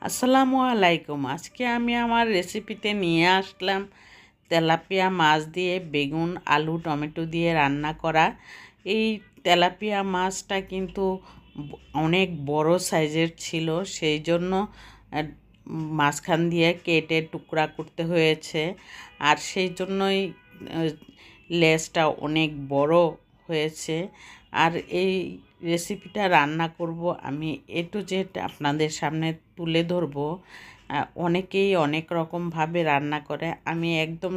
আসসালামু আলাইকুম। আজকে আমি আমার রেসিপিতে নিয়ে আসলাম তেলাপিয়া মাছ দিয়ে বেগুন, আলু, টমেটো দিয়ে রান্না করা। এই তেলাপিয়া মাছটা কিন্তু অনেক বড় সাইজের ছিল, সেই জন্য আহ, মাঝখান দিয়ে কেটে টুকরা করতে হয়েছে। আর সেই জন্যই আহ, লেজটা অনেক বড় হয়েছে। আর এই রেসিপিটা রান্না করব আমি এ টু জেড আপনাদের সামনে তুলে ধরব। অনেকেই অনেক রকমভাবে রান্না করে, আমি একদম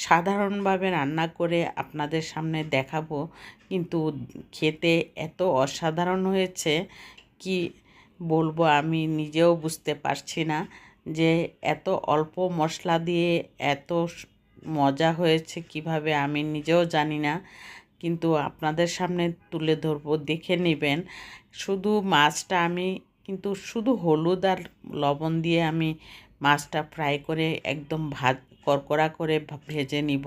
সাধারণভাবে রান্না করে আপনাদের সামনে দেখাবো। কিন্তু খেতে এত অসাধারণ হয়েছে, কি বলবো আমি নিজেও বুঝতে পারছি না যে এত অল্প মশলা দিয়ে এত মজা হয়েছে কিভাবে, আমি নিজেও জানি না। কিন্তু আপনাদের সামনে তুলে ধরবো, দেখে নেবেন। শুধু মাছটা আমি কিন্তু শুধু হলুদ আর লবণ দিয়ে আমি মাছটা ফ্রাই করে একদম কড়কড়া করে ভেজে নিব।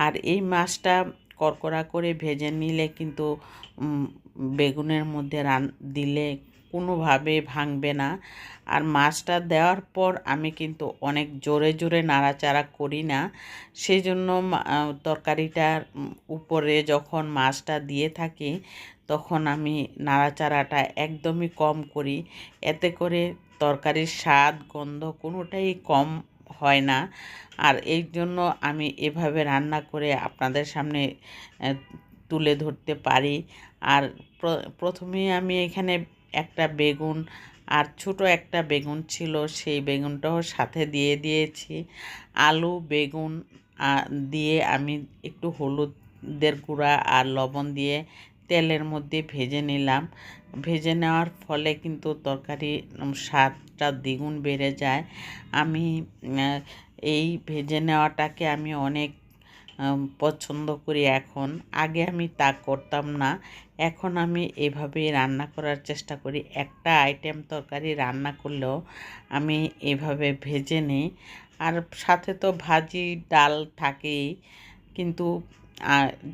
আর এই মাছটা কড়কড়া করে ভেজে নিলে কিন্তু বেগুনের মধ্যে দিলে কোনোভাবে ভাঙবে না। আর মাছটা দেওয়ার পর আমি কিন্তু অনেক জোরে জোরে নাড়াচাড়া করি না। সেই জন্য তরকারিটার উপরে যখন মাছটা দিয়ে থাকি তখন আমি নাড়াচাড়াটা একদমই কম করি। এতে করে তরকারির স্বাদ গন্ধ কোনোটাই কম হয় না। আর এই জন্য আমি এভাবে রান্না করে আপনাদের সামনে তুলে ধরতে পারি। আর প্রথমেই আমি এখানে একটা বেগুন আর ছোট একটা বেগুন ছিল, সেই বেগুনটাও সাথে দিয়ে দিয়েছি। আলু বেগুন দিয়ে আমি একটু হলুদের গুঁড়া আর লবণ দিয়ে তেলের মধ্যে ভেজে নিলাম। ভেজে নেওয়ার ফলে কিন্তু তরকারি স্বাদটা দ্বিগুণ বেড়ে যায়। আমি এই ভেজে নেওয়াটাকে আমি অনেক পছন্দ করি এখন। আগে আমি তা করতাম না, এখন আমি এভাবেই রান্না করার চেষ্টা করি। একটা আইটেম তরকারি রান্না করলেও আমি এভাবে ভেজে নিই। আর সাথে তো ভাজি ডাল থাকেই, কিন্তু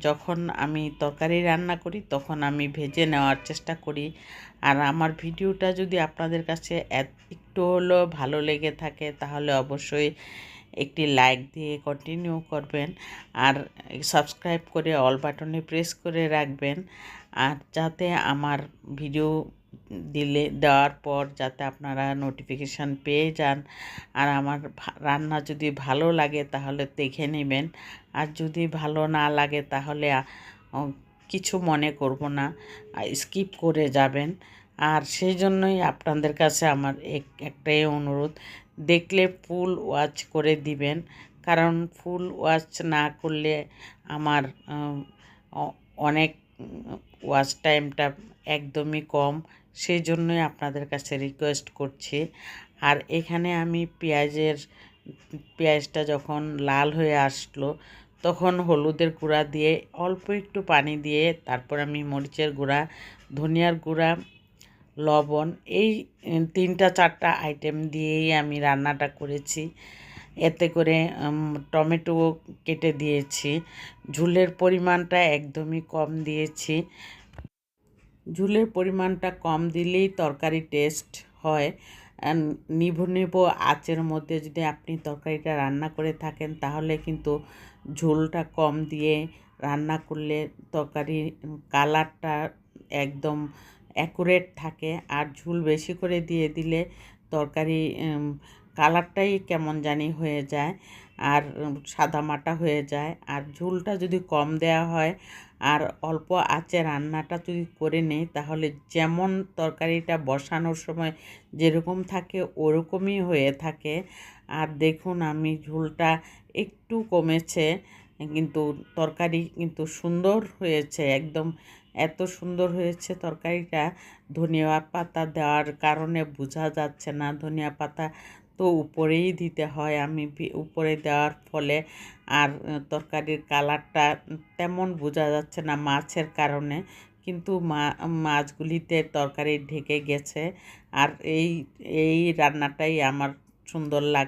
যখন আমি তরকারি রান্না করি তখন আমি ভেজে নেওয়ার চেষ্টা করি। আর আমার ভিডিওটা যদি আপনাদের কাছে একটু হলেও ভালো লেগে থাকে তাহলে অবশ্যই একটি লাইক দিয়ে কন্টিনিউ করবেন। আর সাবস্ক্রাইব করে অল বাটনে প্রেস করে রাখবেন, আর যাতে আমার ভিডিও দেওয়ার পর যাতে আপনারা নোটিফিকেশান পেয়ে যান। আর আমার রান্না যদি ভালো লাগে তাহলে দেখে নেবেন, আর যদি ভালো না লাগে তাহলে কিছু মনে করব না, স্কিপ করে যাবেন। আর সেই জন্যই আপনাদের কাছে আমার একটাই অনুরোধ, দেখলে ফুল ওয়াচ করে দিবেন। কারণ ফুল ওয়াচ না করলে আমার অনেক ওয়াচ টাইমটা একদমই কম, সেই জন্যই আপনাদের কাছে রিকোয়েস্ট করছি। আর এখানে আমি পেঁয়াজটা যখন লাল হয়ে আসলো তখন হলুদের গুঁড়া দিয়ে অল্প একটু পানি দিয়ে তারপর আমি মরিচের গুঁড়া, ধনিয়ার গুঁড়া, লবণ এই 3-4টা আইটেম দিয়েই আমি রান্নাটা করেছি। এতে করে টমেটো কেটে দিয়েছি। ঝুলের পরিমাণটা একদমই কম দিয়েছি। ঝুলের পরিমাণটা কম দিলেই তরকারি টেস্ট হয়। নিভু নিভু আঁচের মধ্যে যদি আপনি তরকারিটা রান্না করে থাকেন তাহলে কিন্তু ঝোলটা কম দিয়ে রান্না করলে তরকারির কালারটা একদম অ্যাকুরেট থাকে। আর ঝোল বেশি করে দিয়ে দিলে তরকারি কালারটাই কেমন জানি হয়ে যায়, আর সাদামাটা হয়ে যায়। আর ঝোলটা যদি কম দেওয়া হয় আর অল্প আঁচে রান্নাটা যদি করে নেই তাহলে যেমন তরকারিটা বসানোর সময় যেরকম থাকে ওরকমই হয়ে থাকে। আর দেখুন আমি ঝোলটা একটু কমেছে, কিন্তু তরকারি কিন্তু সুন্দর হয়েছে, একদম এত সুন্দর হয়েছে তরকারিটা। ধনিয়া পাতা দেওয়ার কারণে বোঝা যাচ্ছে না, ধনিয়া পাতা তো উপরেই দিতে হয়, আমি উপরে দেওয়ার ফলে আর তরকারির কালারটা তেমন বোঝা যাচ্ছে না মাছের কারণে, কিন্তু মাছগুলিতে তরকারি ঢেকে গেছে। আর এই এই রান্নাটাই আমার সুন্দর